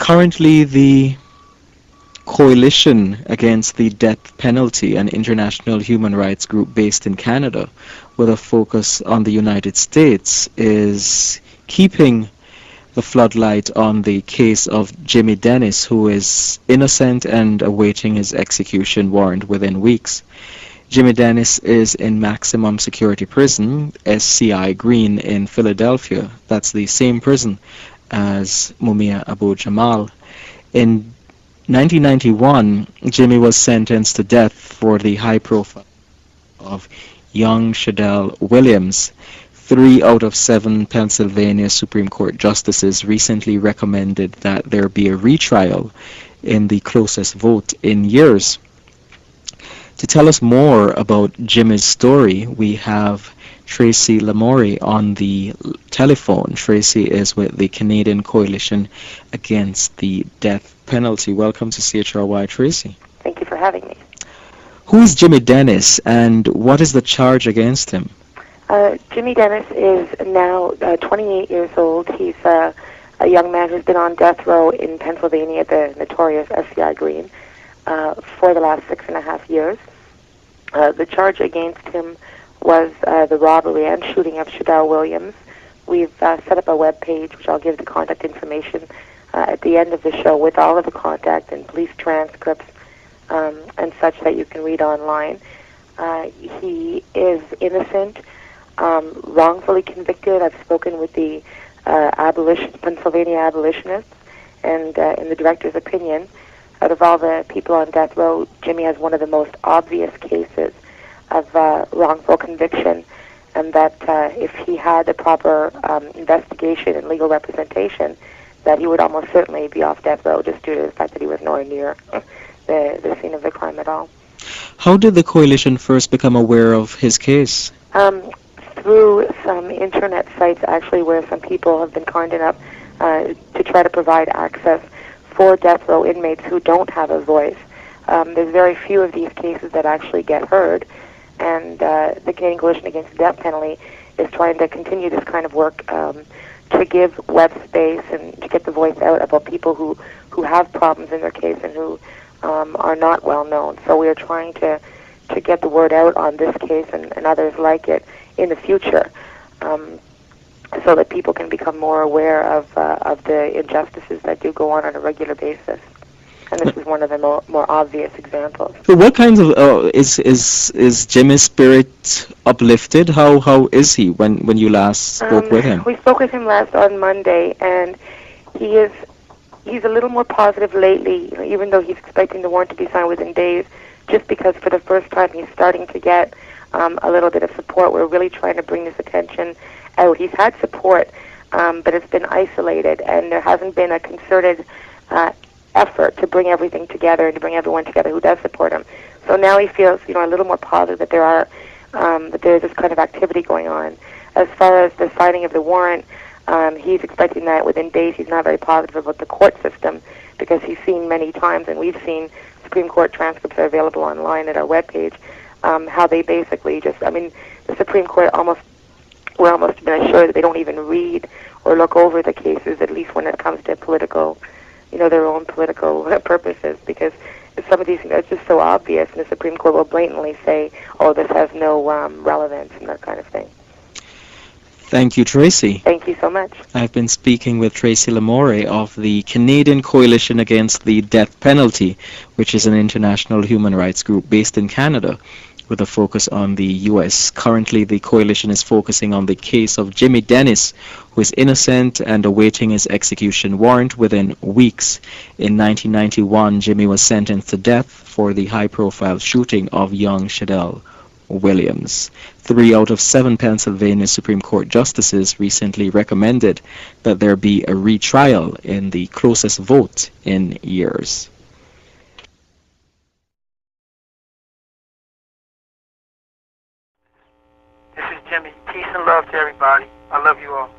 Currently, the Coalition Against the Death Penalty, an international human rights group based in Canada with a focus on the United States, is keeping the floodlight on the case of Jimmy Dennis, who is innocent and awaiting his execution warrant within weeks. Jimmy Dennis is in maximum security prison, SCI Green, in Philadelphia. That's the same prison as Mumia Abu Jamal. In 1991, Jimmy was sentenced to death for the high profile of young Shadell Williams. 3 out of 7 Pennsylvania Supreme Court justices recently recommended that there be a retrial in the closest vote in years. To tell us more about Jimmy's story, we have Tracy Lamourie on the telephone. Tracy is with the Canadian Coalition Against the Death Penalty. Welcome to CHRY, Tracy. Thank you for having me. Who is Jimmy Dennis and what is the charge against him? Jimmy Dennis is now 28 years old. He's a young man who's been on death row in Pennsylvania, the notorious SCI Green, for the last 6.5 years. The charge against him was the robbery and shooting of Shadell Williams. We've set up a web page, which I'll give the contact information at the end of the show, with all of the contact and police transcripts and such that you can read online. He is innocent, wrongfully convicted. I've spoken with the Pennsylvania abolitionists, and in the director's opinion, out of all the people on death row, Jimmy has one of the most obvious cases of wrongful conviction, and that if he had the proper investigation and legal representation, that he would almost certainly be off death row, just due to the fact that he was nowhere near the scene of the crime at all. How did the coalition first become aware of his case? Through some internet sites, actually, where some people have been kind enough to try to provide access for death row inmates who don't have a voice. There's very few of these cases that actually get heard, and the Canadian Coalition Against the Death Penalty is trying to continue this kind of work to give web space and to get the voice out about people who have problems in their case and who are not well known. So we are trying to get the word out on this case and others like it in the future, so that people can become more aware of the injustices that do go on a regular basis. And this is one of the more obvious examples. So what kinds of is Jimmy's spirit uplifted? How is he when you last spoke with him? We spoke with him last on Monday, and he's a little more positive lately, even though he's expecting the warrant to be signed within days, just because for the first time he's starting to get a little bit of support. We're really trying to bring this attention out. He's had support, but it's been isolated, and there hasn't been a concerted effort to bring everything together and to bring everyone together who does support him. So now he feels, a little more positive that there's this kind of activity going on. As far as the signing of the warrant, he's expecting that within days. He's not very positive about the court system, because he's seen many times, and we've seen Supreme Court transcripts are available online at our webpage, how they basically the Supreme Court we're almost been assured that they don't even read or look over the cases, at least when it comes to political, their own political purposes, because some of these things are just so obvious, and the Supreme Court will blatantly say, oh, this has no relevance, and that kind of thing. Thank you, Tracy. Thank you so much. I've been speaking with Tracy Lamourie of the Canadian Coalition Against the Death Penalty, which is an international human rights group based in Canada with a focus on the U.S. Currently, the coalition is focusing on the case of Jimmy Dennis, who is innocent and awaiting his execution warrant within weeks. In 1991, Jimmy was sentenced to death for the high-profile shooting of young Shadell Williams. 3 out of 7 Pennsylvania Supreme Court justices recently recommended that there be a retrial in the closest vote in years. This is Jimmy. Peace and love to everybody. I love you all.